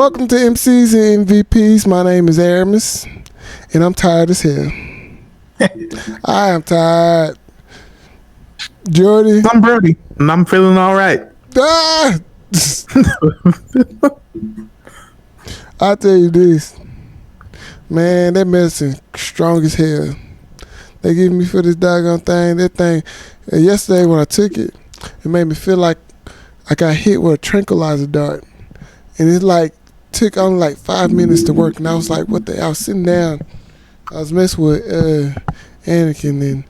Welcome to MCs and MVPs. My name is Aramis, and I'm tired as hell. I am tired. Jordy. I'm Brody, and I'm feeling all right. Ah! I tell you this, man, that medicine strong as hell. They give me for this doggone thing. That thing, yesterday when I took it, it made me feel like I got hit with a tranquilizer dart. And it took only 5 minutes to work. And I was like, what the hell? I was sitting down. I was messing with Anakin. And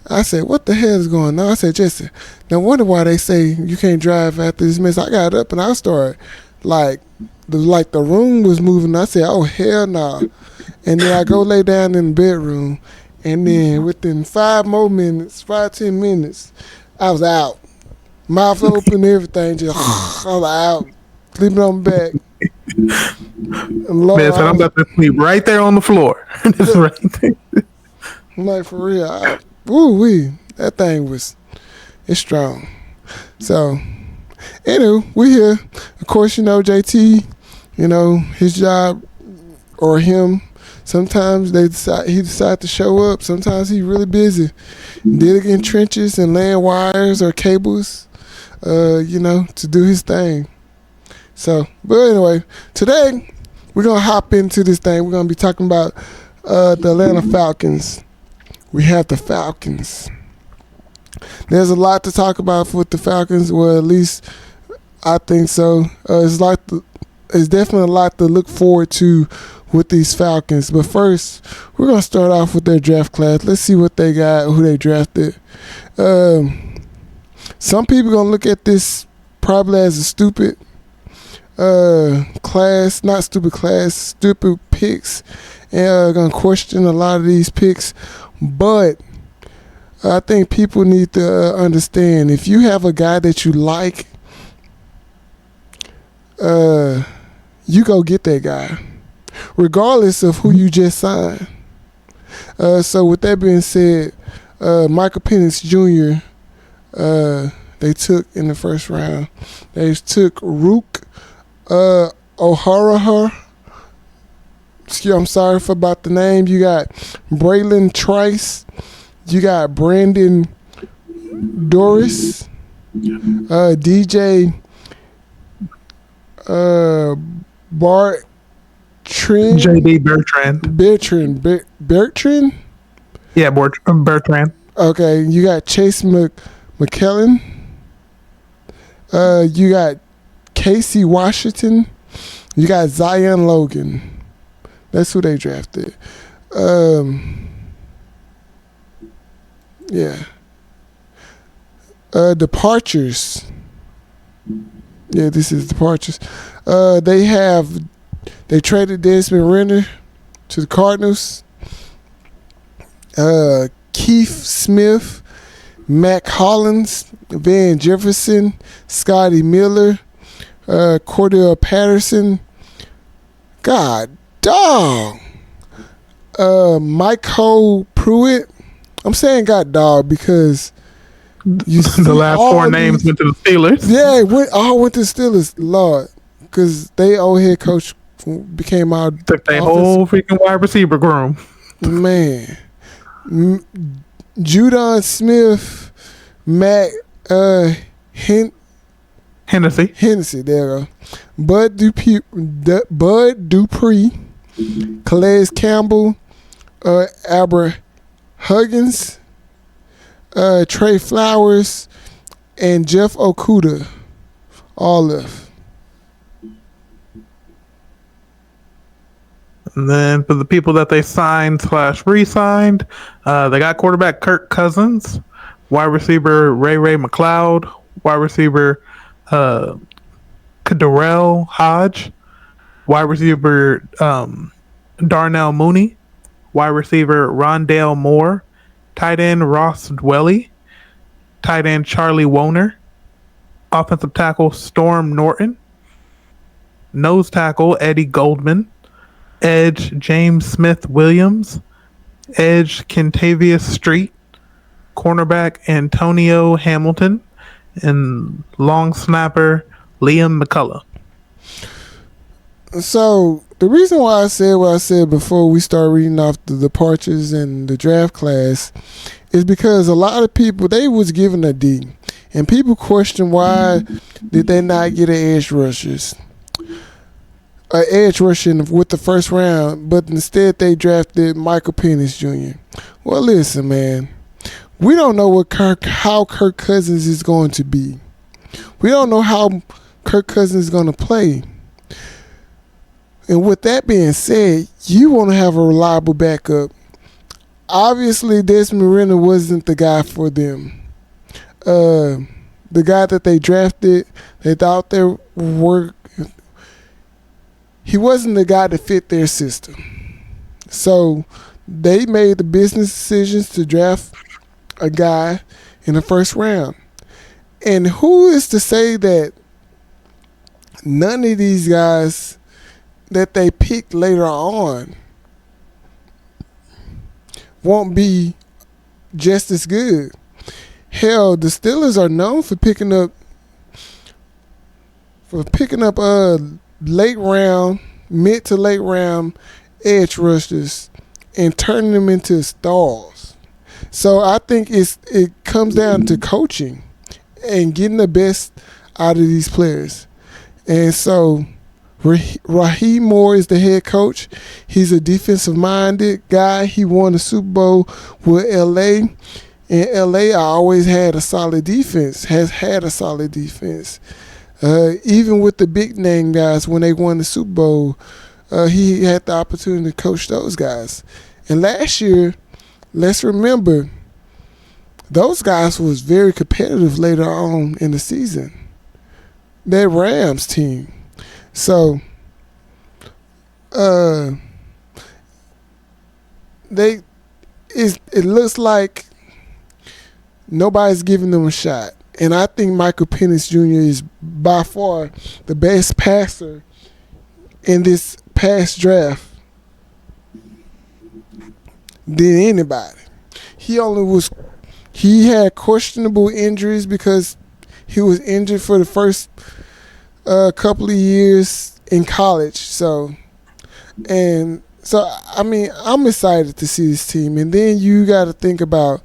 I said, what the hell is going on? I said, Jesse, no wonder why they say you can't drive after this mess. I got up and I started, the room was moving. I said, oh, hell no. Nah. And then I go lay down in the bedroom. And then within 10 minutes, I was out. Mouth open, everything. Just, I was out. Sleeping on my back. Lord, man, so I'm about to sleep right there on the floor. Just right there. I'm like, for real. Woo-wee. That thing it's strong. So, anyway, we here. Of course, JT, his job or him, sometimes he decide to show up. Sometimes he's really busy. Digging trenches and laying wires or cables, to do his thing. So, but anyway, today we're going to hop into this thing. We're going to be talking about the Atlanta Falcons. We have the Falcons. There's a lot to talk about with the Falcons. Well, at least I think so. It's definitely a lot to look forward to with these Falcons. But first, we're going to start off with their draft class. Let's see what they got, who they drafted. Some people going to look at this probably as a stupid class, not stupid class, stupid picks, and going to question a lot of these picks. But I think people need to understand, if you have a guy that you like, you go get that guy, regardless of who you just signed. So with that being said, Michael Penix Jr., they took in the first round. They took Rook O'Hara. I'm sorry about the name. You got Braylon Trice. You got Brandon Doris. DJ Bartrand. JD Bertrand. Bertrand? Yeah, Bertrand. Okay, you got Chase McKellen. You got Casey Washington. You got Zion Logan. That's who they drafted. Yeah. Departures. Yeah, this is departures. They traded Desmond Renner to the Cardinals. Keith Smith, Mac Hollins, Van Jefferson, Scotty Miller, Cordell Patterson. God dog. Michael Pruitt. I'm saying God dog because the last four names went to the Steelers. Yeah, all went to the Steelers, Lord, because they old head coach became our took their whole freaking wide receiver groom. Man, Judon Smith, Matt Hennessy, there you go. Bud Dupree, Calais Campbell, Albert Huggins, Trey Flowers, and Jeff Okuda, all left. And then for the people that they signed / re-signed, they got quarterback Kirk Cousins, wide receiver Ray McLeod, wide receiver Kadarrell Hodge, wide receiver Darnell Mooney, wide receiver Rondale Moore, tight end Ross Dwelly, tight end Charlie Woner, offensive tackle Storm Norton, nose tackle Eddie Goldman, edge James Smith Williams, edge Kentavious Street, cornerback Antonio Hamilton, and long snapper Liam McCullough. So the reason why I said what I said before we start reading off the departures and the draft class is because a lot of people they was given a D, and people question why did they not get an edge rusher with the first round, but instead they drafted Michael Penix Jr. Well, listen, man, we don't know how Kirk Cousins is going to be. We don't know how Kirk Cousins is going to play. And with that being said, you want to have a reliable backup. Obviously, Desmond Ridder wasn't the guy for them. The guy that they drafted, they thought he wasn't the guy to fit their system. So they made the business decisions to draft a guy in the first round. And who is to say that none of these guys that they picked later on won't be just as good? Hell, the Steelers are known for picking up late round, mid to late round edge rushers and turning them into stars. So I think it comes down to coaching and getting the best out of these players. And so Raheem Moore is the head coach. He's a defensive-minded guy. He won the Super Bowl with L.A. In L.A., I always had a solid defense, has had a solid defense. Even with the big-name guys, when they won the Super Bowl, he had the opportunity to coach those guys. And last year, let's remember, those guys was very competitive later on in the season. That Rams team. So, it looks like nobody's giving them a shot. And I think Michael Penix Jr. is by far the best passer in this past draft than anybody. He had questionable injuries because he was injured for the first couple of years in college. So I mean, I'm excited to see this team. And then you got to think about,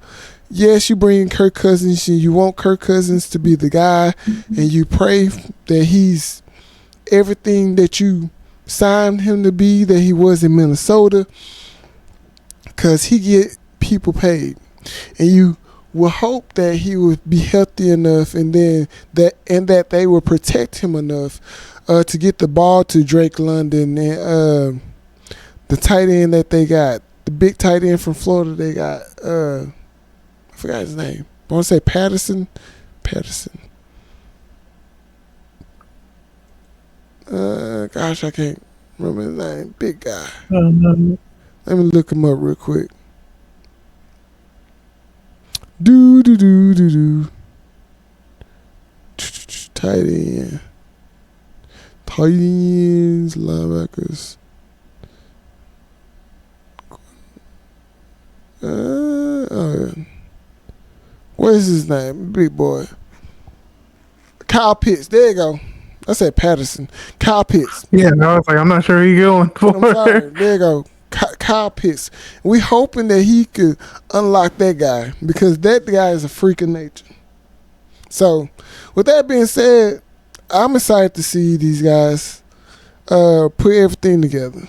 yes, you bring in Kirk Cousins and you want Kirk Cousins to be the guy, and you pray that he's everything that you signed him to be, that he was in Minnesota, because he get people paid. And you will hope that he would be healthy enough, and that they will protect him enough to get the ball to Drake London and the tight end that they got, the big tight end from Florida they got. I forgot his name. I want to say Patterson. Gosh, I can't remember his name. Big guy. Let me look him up real quick. Do. Tight end. Tight ends, linebackers. What is his name? Big boy. Kyle Pitts. There you go. I said Patterson. Kyle Pitts. Yeah, no, it's like I'm not sure he's going for. I'm sorry. There you go. Kyle Pitts. We hoping that he could unlock that guy, because that guy is a freak of nature. So, with that being said, I'm excited to see these guys put everything together.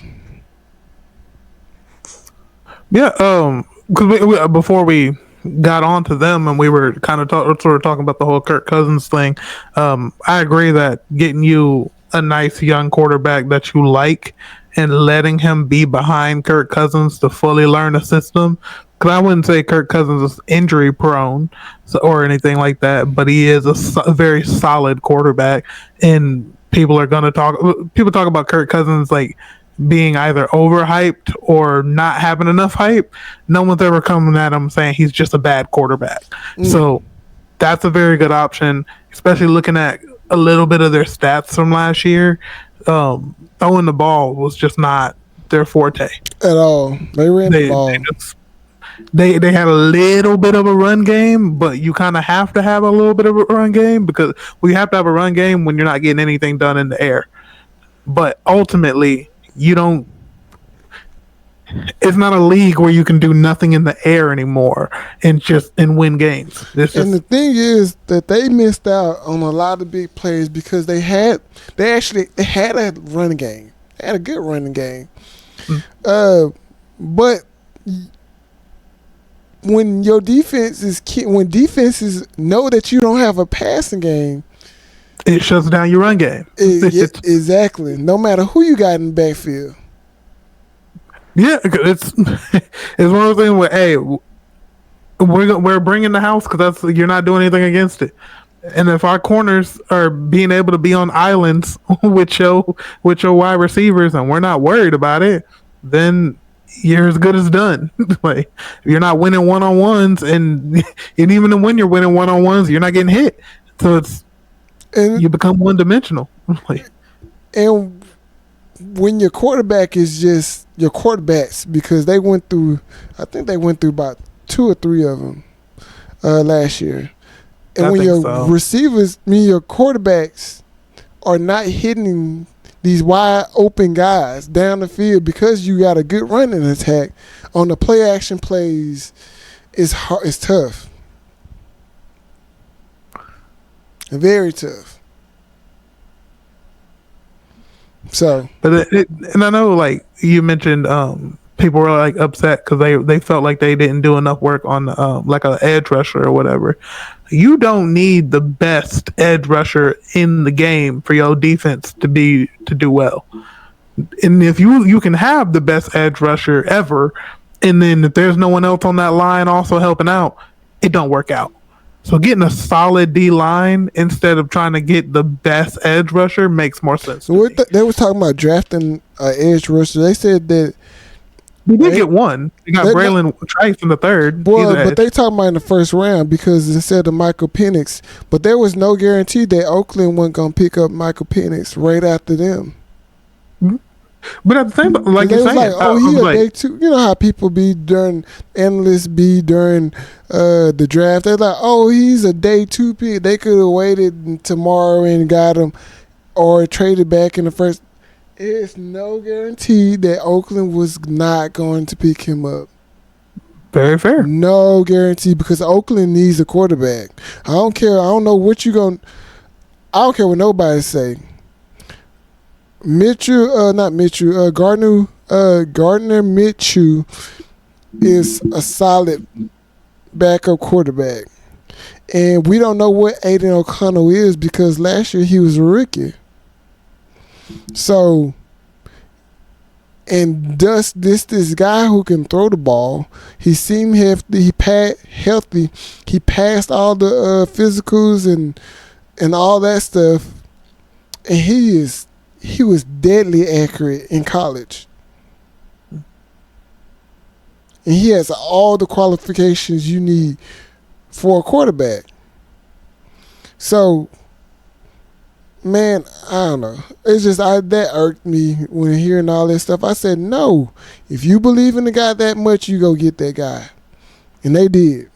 Yeah, because before we got on to them and we were kind of sort of talking about the whole Kirk Cousins thing, I agree that getting you a nice young quarterback that you like and letting him be behind Kirk Cousins to fully learn the system. Because I wouldn't say Kirk Cousins is injury prone or anything like that, but he is a very solid quarterback. And people talk about Kirk Cousins like being either overhyped or not having enough hype. No one's ever coming at him saying he's just a bad quarterback. So that's a very good option, especially looking at a little bit of their stats from last year. Throwing the ball was just not their forte at all. They ran the ball. They had a little bit of a run game, but you kind of have to have a little bit of a run game, because you have to have a run game when you're not getting anything done in the air. but ultimately you don't. It's not a league where you can do nothing in the air anymore and win games. And the thing is that they missed out on a lot of big players because they had a running game. They had a good running game. But when when defenses know that you don't have a passing game, it shuts down your run game. Exactly. No matter who you got in the backfield. Yeah, it's one of those things where, hey, we're bringing the house because you're not doing anything against it. And if our corners are being able to be on islands with your wide receivers, and we're not worried about it, then you're as good as done. Like, you're not winning 1-on-1s, and even when you're winning 1-on-1s, you're not getting hit. So you become one dimensional. And when your quarterback is just your quarterbacks, because they went through about 2 or 3 of them last year. And when your receivers, your quarterbacks are not hitting these wide open guys down the field because you got a good running attack on the play action plays, it's tough. Very tough. So, and I know, like you mentioned, people were like upset because they felt like they didn't do enough work on like an edge rusher or whatever. You don't need the best edge rusher in the game for your defense to do well. And if you can have the best edge rusher ever, and then if there's no one else on that line also helping out, it don't work out. So getting a solid D line instead of trying to get the best edge rusher makes more sense. So they was talking about drafting an edge rusher. They said that we did get one. You got Braylon Trice in the third. Well, but they talking about in the first round because instead of Michael Penix, but there was no guarantee that Oakland wasn't gonna pick up Michael Penix right after them. Mm-hmm. But at the same time, like you're saying, like, he a day 2. You know how people be during analysts be during the draft. They're like, oh, he's a day 2 pick. They could have waited tomorrow and got him, or traded back in the first. It's no guarantee that Oakland was not going to pick him up. Very fair. No guarantee, because Oakland needs a quarterback. I don't care. I don't know what you're going. I don't care what nobody say. Gardner Minshew is a solid backup quarterback. And we don't know what Aiden O'Connell is because last year he was a rookie. So, and this guy who can throw the ball, he seemed healthy. He passed all the physicals and all that stuff. And he was deadly accurate in college. And he has all the qualifications you need for a quarterback. So, man, I don't know. It's just that irked me when hearing all this stuff. I said, no. If you believe in the guy that much, you go get that guy. And they did.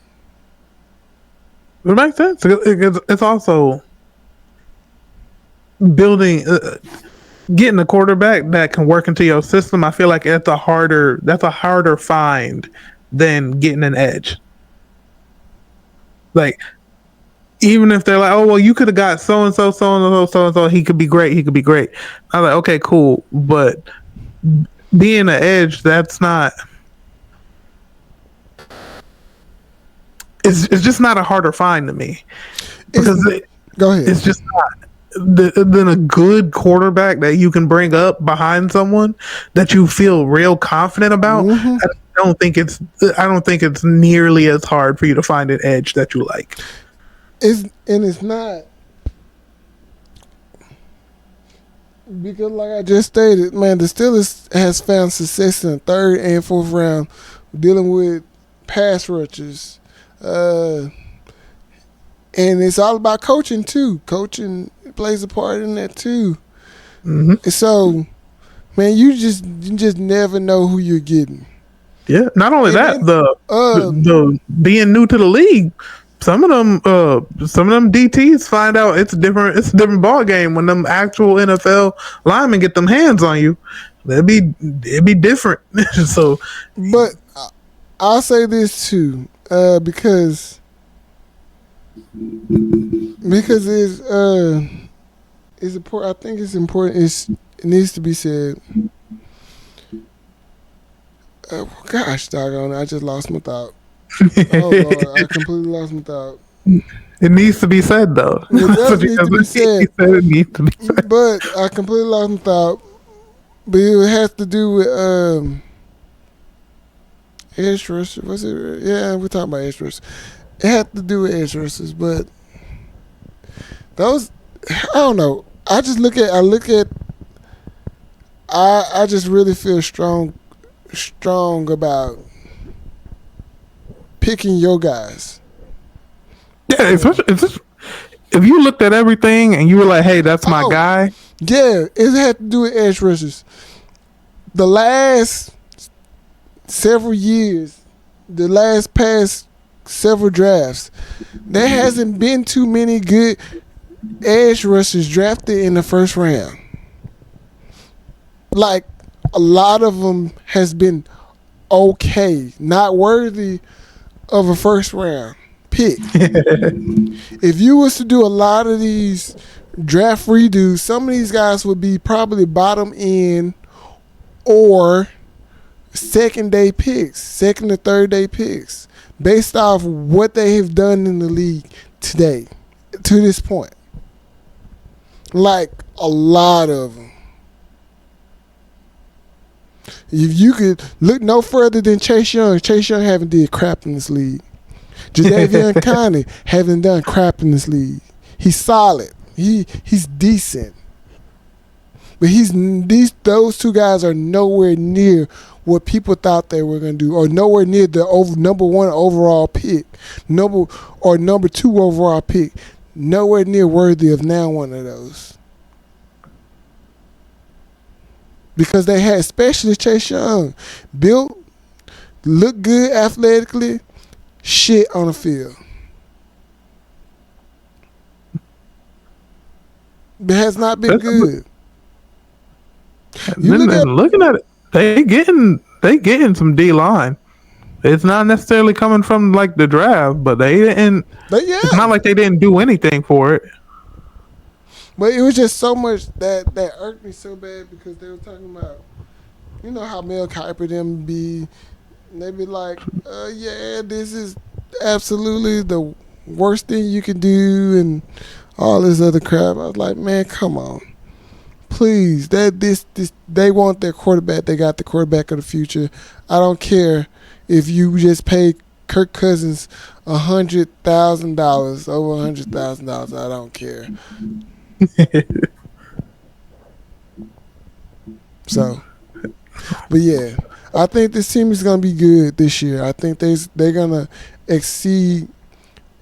It makes sense. It's also building... getting a quarterback that can work into your system. I feel like that's a harder find than getting an edge. Like, even if they're like, oh, well, you could have got so-and-so, he could be great. I'm like, okay, cool. But being an edge, that's not... It's just not a harder find to me. Because go ahead. It's just not. Than a good quarterback that you can bring up behind someone that you feel real confident about. Mm-hmm. I don't think it's nearly as hard for you to find an edge that you like. It's not, because like I just stated, man, the Steelers has found success in the 3rd and 4th round dealing with pass rushers. And it's all about coaching too. Coaching plays a part in that too. Mm-hmm. So, man, you just never know who you're getting. Yeah. Not only the being new to the league, some of them DTs find out it's different. It's a different ball game when them actual NFL linemen get them hands on you. It'd be different. So, But I'll say this too, because it's important. I think it's important. It needs to be said. Gosh, doggone it! I just lost my thought. Oh Lord, I completely lost my thought. it needs to be said though. It That's does what you need to be said, he said it needs to be said. but I completely lost my thought. But it has to do with edge rusher. Was it? Yeah, we're talking about edge rushers. It had to do with edge rushers, but those I don't know. I just really feel strong about picking your guys. Yeah, if you looked at everything and you were like, "Hey, that's my Oh, guy." yeah, it had to do with edge rushers. The last several years, the last past several drafts, there hasn't been too many good edge rushers drafted in the first round. Like a lot of them has been okay, not worthy of a first round pick. If you was to do a lot of these draft redos, some of these guys would be probably bottom end or second day picks, second or third day picks, based off what they have done in the league today, to this point. Like a lot of them. If you could look no further than Chase Young haven't did crap in this league. Jadeveon Clowney haven't done crap in this league. He's solid. He's decent. But those two guys are nowhere near what people thought they were going to do, or nowhere near the number one overall pick, number two overall pick, nowhere near worthy of now one of those. Because they had, especially Chase Young, built, looked good athletically, shit on the field. It has not been good. Looking at it, they getting some D line. It's not necessarily coming from like the draft, but they didn't. It's not like they didn't do anything for it. But it was just so much that irked me so bad because they were talking about, you know how Mel Kiper them be, and they be like, yeah, this is absolutely the worst thing you can do and all this other crap. I was like, man, come on. Please, they want their quarterback. They got the quarterback of the future. I don't care if you just pay Kirk Cousins $100,000, over $100,000. I don't care. So, but yeah, I think this team is gonna be good this year. I think they're gonna exceed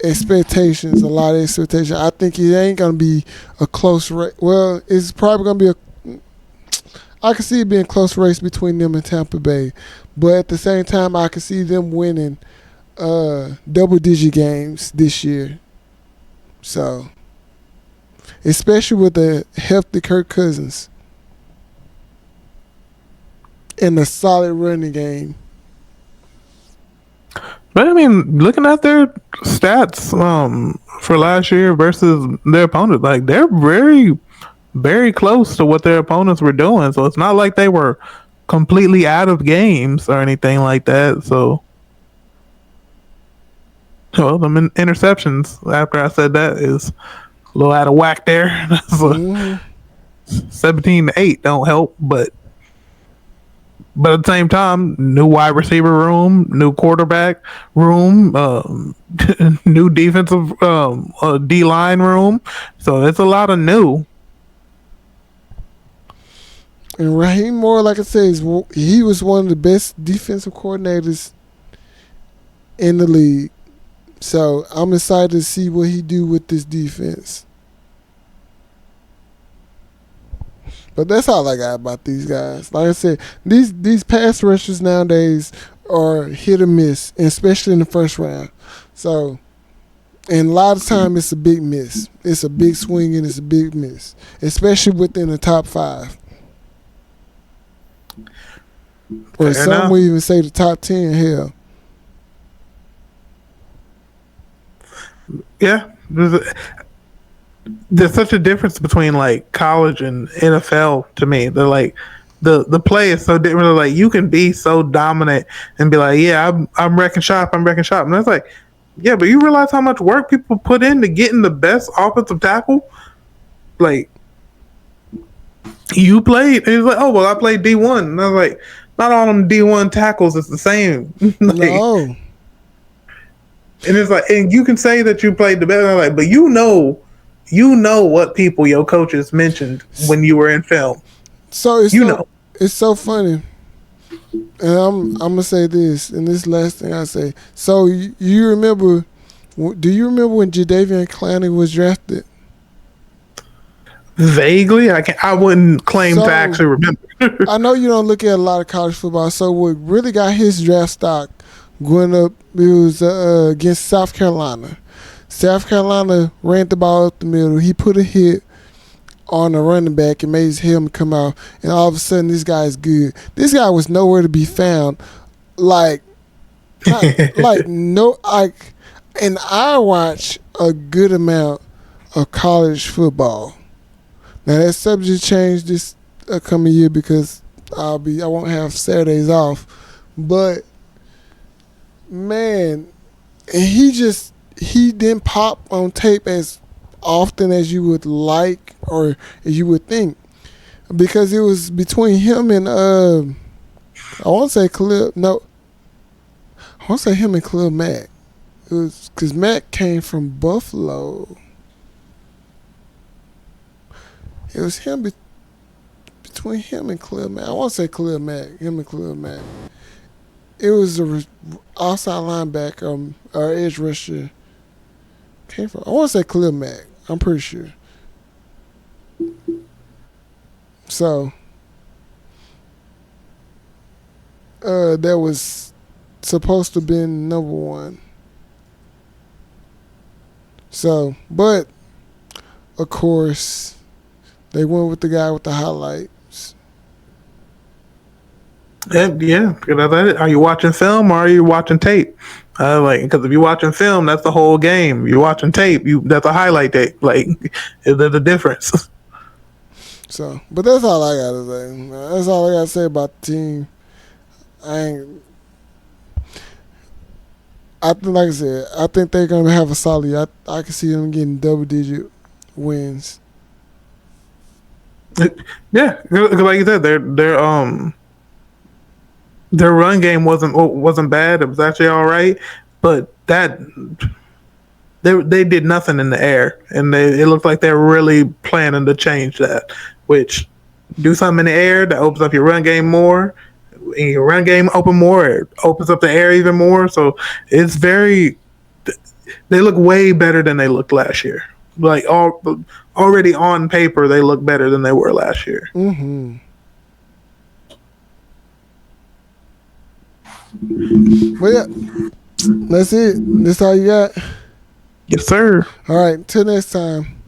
expectations, a lot of expectations. I think it ain't gonna be a close race. Well, it's probably gonna be I can see it being a close race between them and Tampa Bay, but at the same time, I can see them winning double-digit games this year. So, especially with a healthy Kirk Cousins and a solid running game. But I mean, looking at their stats for last year versus their opponent, like they're very, very close to what their opponents were doing. So it's not like they were completely out of games or anything like that. So, well, the interceptions after I said that is a little out of whack there. So 17-8 don't help, but at the same time, new wide receiver room, new quarterback room, new defensive D line room. So it's a lot of new. And Raheem Moore, like I said, he was one of the best defensive coordinators in the league. So I'm excited to see what he do with this defense. But that's all I got about these guys. Like I said, these pass rushers nowadays are hit or miss, especially in the first round. So And a lot of time it's a big miss. It's a big swing and it's a big miss, especially within the top 5. Or Fair some enough. would even say the top 10. Hell, Yeah, there's such a difference between like college and NFL to me. They're like the play is so different. They're like you can be so dominant and be like, yeah, I'm wrecking shop, I'm wrecking shop, and it's like, yeah, but you realize how much work people put into getting the best offensive tackle. Like you played, and he's like, oh well, I played D1, and I was like, not all them D1 tackles is the same. Like, no. and it's like, and you can say that you played the best, and I'm like, but you know what people your coaches mentioned when you were in film. So it's You so know. it's so funny. And I'm gonna say this, and this last thing I say. So you remember? Do you remember when Jadeveon Clowney was drafted? Vaguely, I wouldn't claim to So actually remember. I know you don't look at a lot of college football. So what really got his draft stock going up? It was against South Carolina. South Carolina ran the ball up the middle. He put a hit on a running back and made his helmet come out, and all of a sudden this guy is good. This guy was nowhere to be found. Like, like no, like, and I watch a good amount of college football. Now that subject changed this coming year because I won't have Saturdays off, but man, and he didn't pop on tape as often as you would like or as you would think, because it was between him and I want to say Khalil. No, I want to say him and Khalil Mack. It was because Mack came from Buffalo. It was between him and Khalil Mack. I want to say Khalil Mack. Him and Khalil Mack. It was the outside linebacker or edge rusher. Came from. I want to say Khalil Mack. I'm pretty sure. So that was supposed to be number 1. So, but of course, they went with the guy with the highlights. Yeah. Are you watching film or are you watching tape? Like, because if you're watching film, that's the whole game. You're watching tape, that's a highlight tape. Like, there's a difference. So, but that's all I gotta say. That's all I gotta say about the team. I ain't. I think, like I said, I think they're gonna have a solid year. I can see them getting double-digit wins. Yeah, 'cause like you said, their run game wasn't bad. It was actually all right, but they did nothing in the air, and it looked like they're really planning to change that. Which do something in the air that opens up your run game more, and your run game open more, it opens up the air even more. So it's very. They look way better than they looked last year. Like already on paper, they look better than they were last year. Mm-hmm. But yeah, that's it. That's all you got. Yes, sir. All right. Till next time.